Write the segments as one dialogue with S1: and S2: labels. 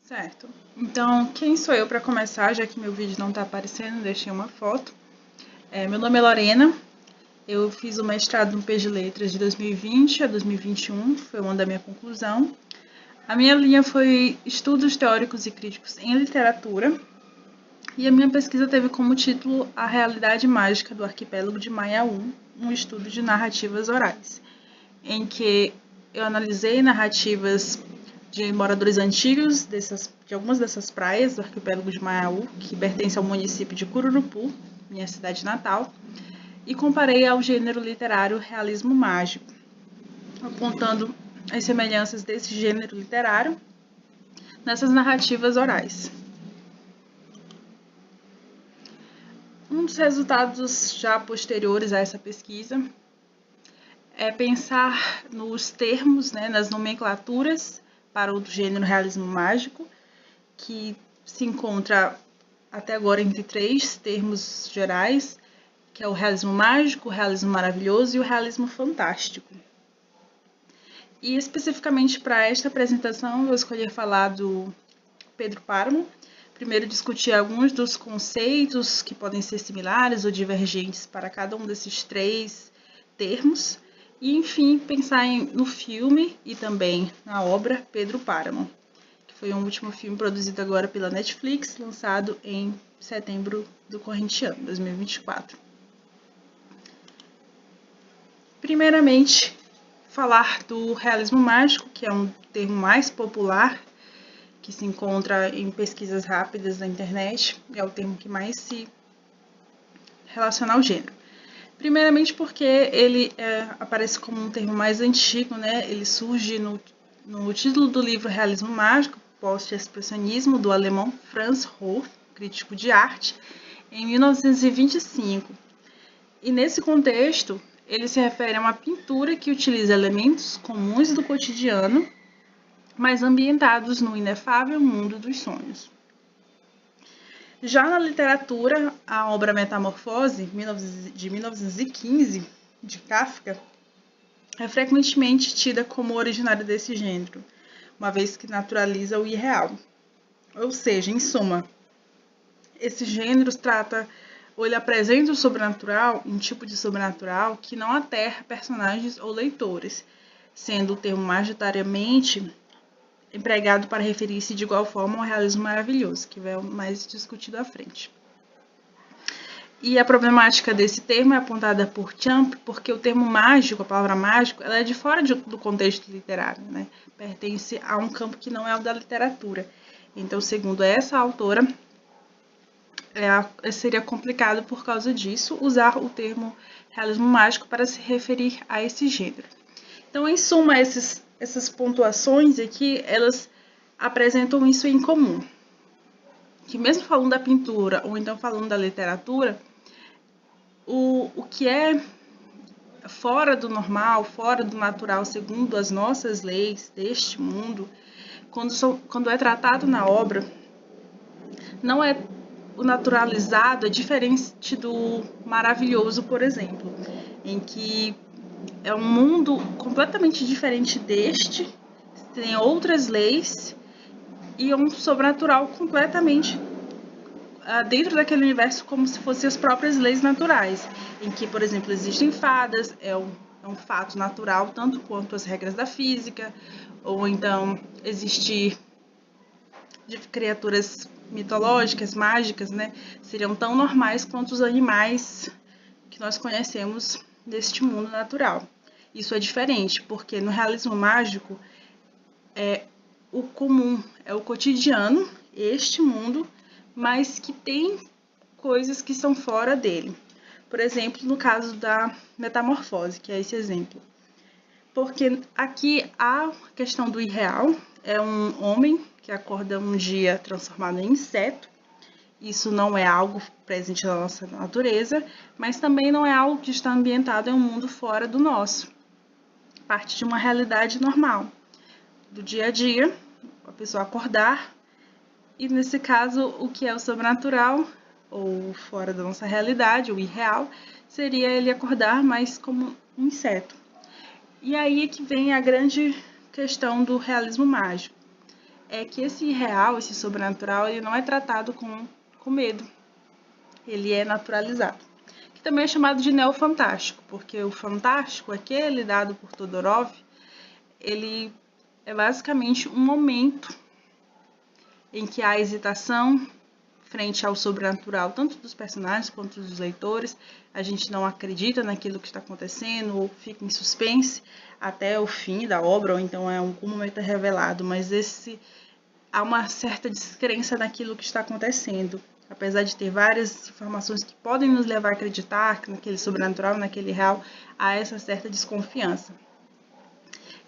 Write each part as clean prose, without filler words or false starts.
S1: Certo. Então, quem sou eu para começar, já que meu vídeo não está aparecendo, deixei uma foto. Meu nome é Lorena, eu fiz o mestrado no PES de Letras de 2020 a 2021, foi o ano da minha conclusão. A minha linha foi Estudos Teóricos e Críticos em Literatura, e a minha pesquisa teve como título A Realidade Mágica do Arquipélago de Maiaú, um estudo de narrativas orais, em que eu analisei narrativas de moradores antigos de algumas dessas praias do arquipélago de Maiaú, que pertence ao município de Cururupu, minha cidade natal, e comparei ao gênero literário realismo mágico, apontando as semelhanças desse gênero literário nessas narrativas orais. Um dos resultados já posteriores a essa pesquisa é pensar nos termos, nas nomenclaturas para o gênero realismo mágico, que se encontra até agora entre 3 termos gerais, que é o realismo mágico, o realismo maravilhoso e o realismo fantástico. E especificamente para esta apresentação, eu vou escolher falar do Pedro Páramo. Primeiro discutir alguns dos conceitos que podem ser similares ou divergentes para cada um desses 3 termos. E, enfim, pensar no filme e também na obra Pedro Páramo, que foi um último filme produzido agora pela Netflix, lançado em setembro do corrente ano, 2024. Primeiramente, falar do realismo mágico, que é um termo mais popular, que se encontra em pesquisas rápidas na internet, é o termo que mais se relaciona ao gênero. Primeiramente porque ele aparece como um termo mais antigo, Ele surge no título do livro Realismo Mágico, Pós-expressionismo, do alemão Franz Hoff, crítico de arte, em 1925. E nesse contexto, ele se refere a uma pintura que utiliza elementos comuns do cotidiano, mas ambientados no inefável mundo dos sonhos. Já na literatura, a obra Metamorfose, de 1915, de Kafka, é frequentemente tida como originária desse gênero, uma vez que naturaliza o irreal. Ou seja, em suma, esse gênero trata, ou ele apresenta o sobrenatural, um tipo de sobrenatural que não aterra personagens ou leitores, sendo o termo majoritariamente empregado para referir-se de igual forma ao realismo maravilhoso, que vai mais discutido à frente. E a problemática desse termo é apontada por Champ, porque o termo mágico, a palavra mágico, ela é de fora do contexto literário, Pertence a um campo que não é o da literatura. Então, segundo essa autora, seria complicado por causa disso usar o termo realismo mágico para se referir a esse gênero. Então, em suma, essas pontuações aqui, elas apresentam isso em comum. Que mesmo falando da pintura ou então falando da literatura, o que é fora do normal, fora do natural, segundo as nossas leis deste mundo, quando é tratado na obra, não é o naturalizado, é diferente do maravilhoso, por exemplo, em que é um mundo completamente diferente deste, tem outras leis e um sobrenatural completamente dentro daquele universo como se fossem as próprias leis naturais, em que, por exemplo, existem fadas, é um fato natural tanto quanto as regras da física, ou então existir de criaturas mitológicas, mágicas, seriam tão normais quanto os animais que nós conhecemos deste mundo natural. Isso é diferente, porque no realismo mágico é o comum, é o cotidiano, este mundo, mas que tem coisas que são fora dele. Por exemplo, no caso da metamorfose, que é esse exemplo. Porque aqui a questão do irreal é um homem que acorda um dia transformado em inseto. Isso não é algo presente na nossa natureza, mas também não é algo que está ambientado em um mundo fora do nosso. Parte de uma realidade normal, do dia a dia, a pessoa acordar, e nesse caso, o que é o sobrenatural, ou fora da nossa realidade, o irreal, seria ele acordar mais como um inseto. E aí é que vem a grande questão do realismo mágico. é que esse irreal, esse sobrenatural, ele não é tratado com medo. Ele é naturalizado. Que também é chamado de neofantástico, porque o fantástico, aquele dado por Todorov, ele é basicamente um momento em que há hesitação frente ao sobrenatural, tanto dos personagens quanto dos leitores. A gente não acredita naquilo que está acontecendo, ou fica em suspense até o fim da obra, ou então é algum momento revelado, mas há uma certa descrença naquilo que está acontecendo. Apesar de ter várias informações que podem nos levar a acreditar naquele sobrenatural, naquele real, há essa certa desconfiança.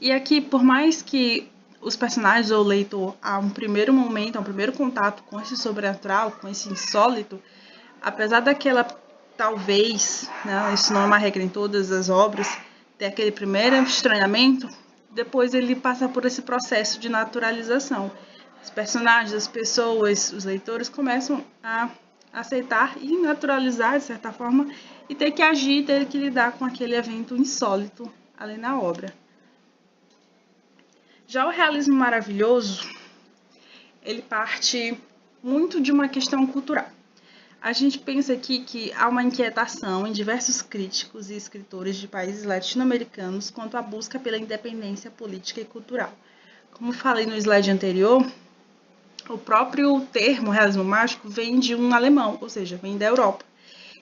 S1: E aqui, por mais que os personagens ou o leitor, há um primeiro momento, há um primeiro contato com esse sobrenatural, com esse insólito, apesar daquela, talvez, né, isso não é uma regra em todas as obras, ter aquele primeiro estranhamento, depois ele passa por esse processo de naturalização. Os personagens, as pessoas, os leitores começam a aceitar e naturalizar, de certa forma, e ter que agir, ter que lidar com aquele evento insólito ali na obra. Já o realismo maravilhoso, ele parte muito de uma questão cultural. A gente pensa aqui que há uma inquietação em diversos críticos e escritores de países latino-americanos quanto à busca pela independência política e cultural. Como falei no slide anterior, o próprio termo realismo mágico vem de um alemão, ou seja, vem da Europa.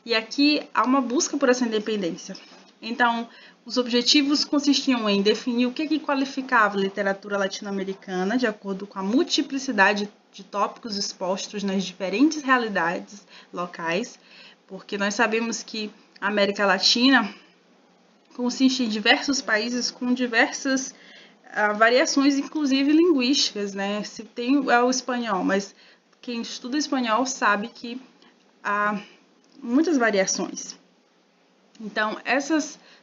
S1: E aqui há uma busca por essa independência. Então, os objetivos consistiam em definir o que qualificava a literatura latino-americana de acordo com a multiplicidade de tópicos expostos nas diferentes realidades locais, porque nós sabemos que a América Latina consiste em diversos países com diversas variações, inclusive linguísticas, né? Se tem o espanhol, mas quem estuda espanhol sabe que há muitas variações. Então,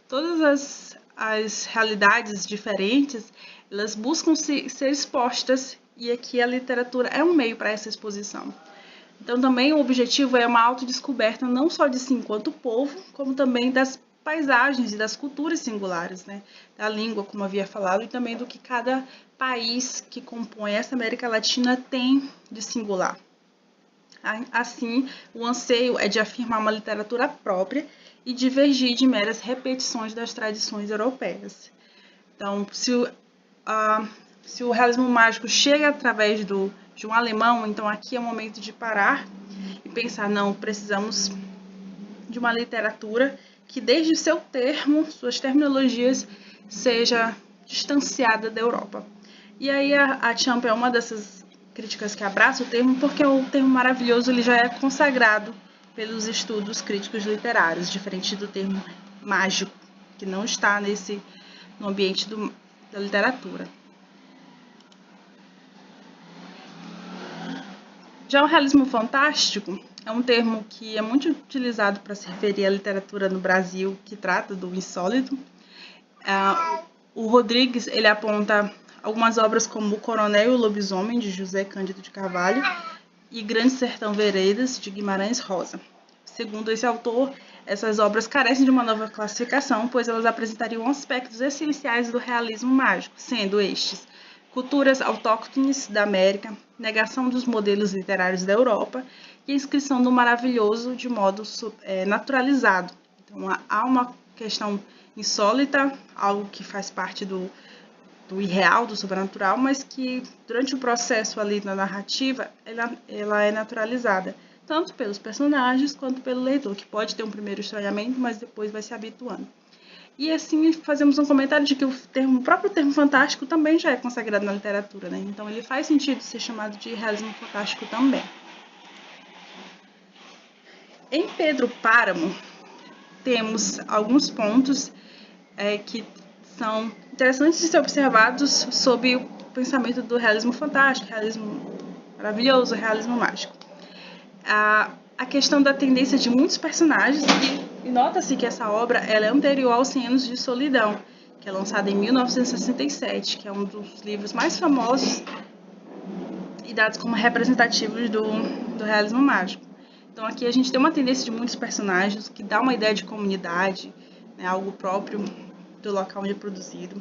S1: todas as realidades diferentes, elas buscam ser expostas, e aqui a literatura é um meio para essa exposição. Então, também o objetivo é uma autodescoberta não só de si enquanto povo, como também das paisagens e das culturas singulares, né? Da língua, como havia falado, e também do que cada país que compõe essa América Latina tem de singular. Assim, o anseio é de afirmar uma literatura própria e divergir de meras repetições das tradições europeias. Então, se o realismo mágico chega através de um alemão, então aqui é o momento de parar e pensar, não, precisamos de uma literatura que desde seu termo, suas terminologias, seja distanciada da Europa. E aí a Champ é uma dessas críticas que abraça o termo, porque o termo maravilhoso ele já é consagrado pelos estudos críticos literários, diferente do termo mágico, que não está no ambiente da literatura. Já o realismo fantástico é um termo que é muito utilizado para se referir à literatura no Brasil que trata do insólito. O Rodrigues ele aponta algumas obras como O Coronel e o Lobisomem, de José Cândido de Carvalho, e Grande Sertão Veredas, de Guimarães Rosa. Segundo esse autor, essas obras carecem de uma nova classificação, pois elas apresentariam aspectos essenciais do realismo mágico, sendo estes culturas autóctones da América, negação dos modelos literários da Europa e a inscrição do maravilhoso de modo naturalizado. Então, há uma questão insólita, algo que faz parte do irreal, do sobrenatural, mas que durante o processo ali na narrativa, ela é naturalizada, tanto pelos personagens quanto pelo leitor, que pode ter um primeiro estranhamento, mas depois vai se habituando. E assim fazemos um comentário de que o próprio termo fantástico também já é consagrado na literatura, né? Então ele faz sentido ser chamado de realismo fantástico também. Em Pedro Páramo, temos alguns pontos que são interessantes de ser observados sob o pensamento do realismo fantástico, realismo maravilhoso, realismo mágico. A questão da tendência de muitos personagens, e nota-se que essa obra ela é anterior aos 100 anos de solidão, que é lançada em 1967, que é um dos livros mais famosos e dados como representativos do realismo mágico. Então aqui a gente tem uma tendência de muitos personagens que dá uma ideia de comunidade, né, algo próprio do local onde é produzido.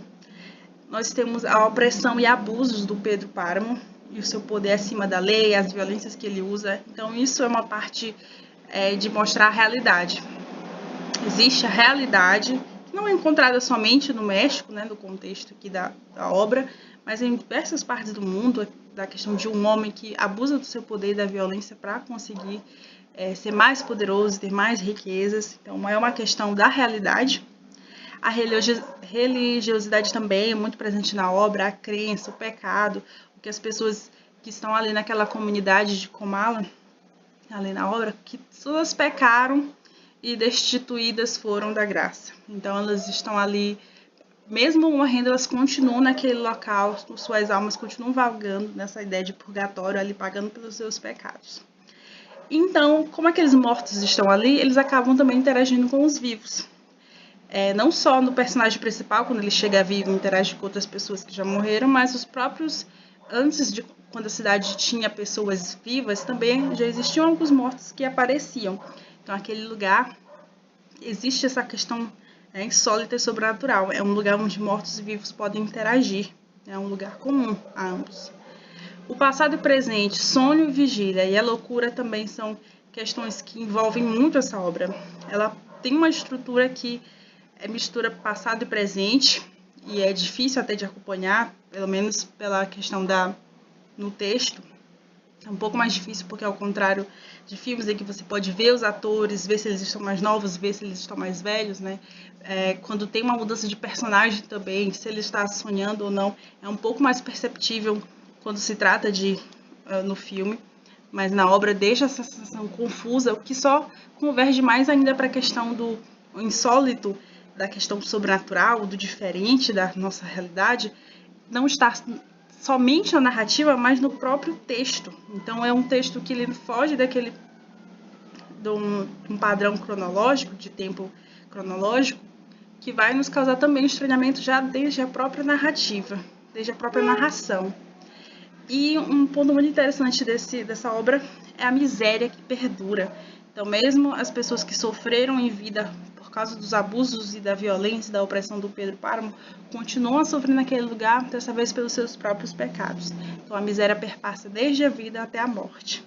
S1: Nós temos a opressão e abusos do Pedro Páramo, e o seu poder acima da lei, as violências que ele usa. Então isso é uma parte de mostrar a realidade. Existe a realidade, que não é encontrada somente no México, né, no contexto aqui da obra, mas em diversas partes do mundo, da questão de um homem que abusa do seu poder e da violência para conseguir ser mais poderoso, ter mais riquezas. Então é uma questão da realidade. A religiosidade também é muito presente na obra, a crença, o pecado, o que as pessoas que estão ali naquela comunidade de Comala, ali na obra, que todas pecaram e destituídas foram da graça. Então elas estão ali, mesmo morrendo, elas continuam naquele local, suas almas continuam vagando nessa ideia de purgatório, ali pagando pelos seus pecados. Então, como aqueles mortos estão ali, eles acabam também interagindo com os vivos. Não só no personagem principal, quando ele chega vivo e interage com outras pessoas que já morreram, mas os próprios, antes de quando a cidade tinha pessoas vivas, também já existiam alguns mortos que apareciam. Então, aquele lugar, existe essa questão insólita e sobrenatural. É um lugar onde mortos e vivos podem interagir. É um lugar comum a ambos. O passado e presente, sonho e vigília e a loucura também são questões que envolvem muito essa obra. Ela tem uma estrutura que mistura passado e presente, e é difícil até de acompanhar, pelo menos pela questão no texto. É um pouco mais difícil porque, ao contrário de filmes em que você pode ver os atores, ver se eles estão mais novos, ver se eles estão mais velhos, né? Quando tem uma mudança de personagem também, se ele está sonhando ou não, é um pouco mais perceptível quando se trata no filme, mas na obra deixa essa sensação confusa, o que só converge mais ainda para a questão do insólito, da questão sobrenatural, do diferente da nossa realidade, não está somente na narrativa, mas no próprio texto. Então é um texto que ele foge de um padrão cronológico, de tempo cronológico, que vai nos causar também estranhamento já desde a própria narrativa, desde a própria narração. E um ponto muito interessante dessa obra é a miséria que perdura. Então, mesmo as pessoas que sofreram em vida por causa dos abusos e da violência e da opressão do Pedro Páramo, continuam a sofrer naquele lugar, dessa vez pelos seus próprios pecados. Então, a miséria perpassa desde a vida até a morte,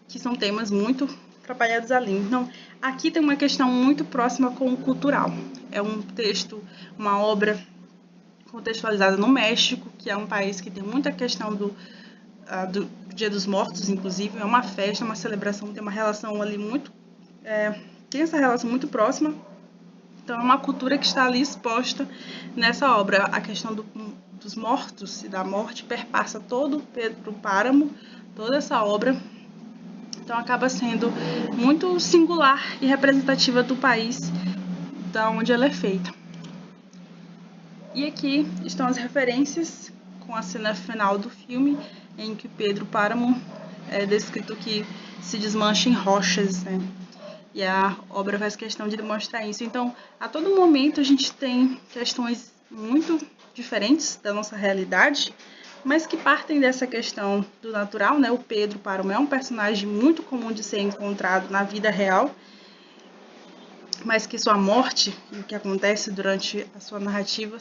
S1: que são temas muito trabalhados ali. Então, aqui tem uma questão muito próxima com o cultural. É um texto, uma obra contextualizada no México, que é um país que tem muita questão do Dia dos Mortos, inclusive. É uma festa, uma celebração, tem uma relação ali tem essa relação muito próxima. Então é uma cultura que está ali exposta nessa obra. A questão dos mortos e da morte perpassa todo o Pedro Páramo, toda essa obra. Então acaba sendo muito singular e representativa do país da onde ela é feita. E aqui estão as referências com a cena final do filme, em que Pedro Páramo é descrito que se desmancha em rochas, né? E a obra faz questão de demonstrar isso. Então, a todo momento a gente tem questões muito diferentes da nossa realidade, mas que partem dessa questão do natural, né? O Pedro Páramo é um personagem muito comum de ser encontrado na vida real, mas que sua morte e o que acontece durante a sua narrativa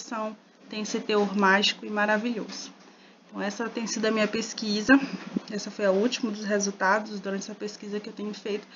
S1: tem esse teor mágico e maravilhoso. Então, essa tem sido a minha pesquisa. Essa foi a última dos resultados durante essa pesquisa que eu tenho feito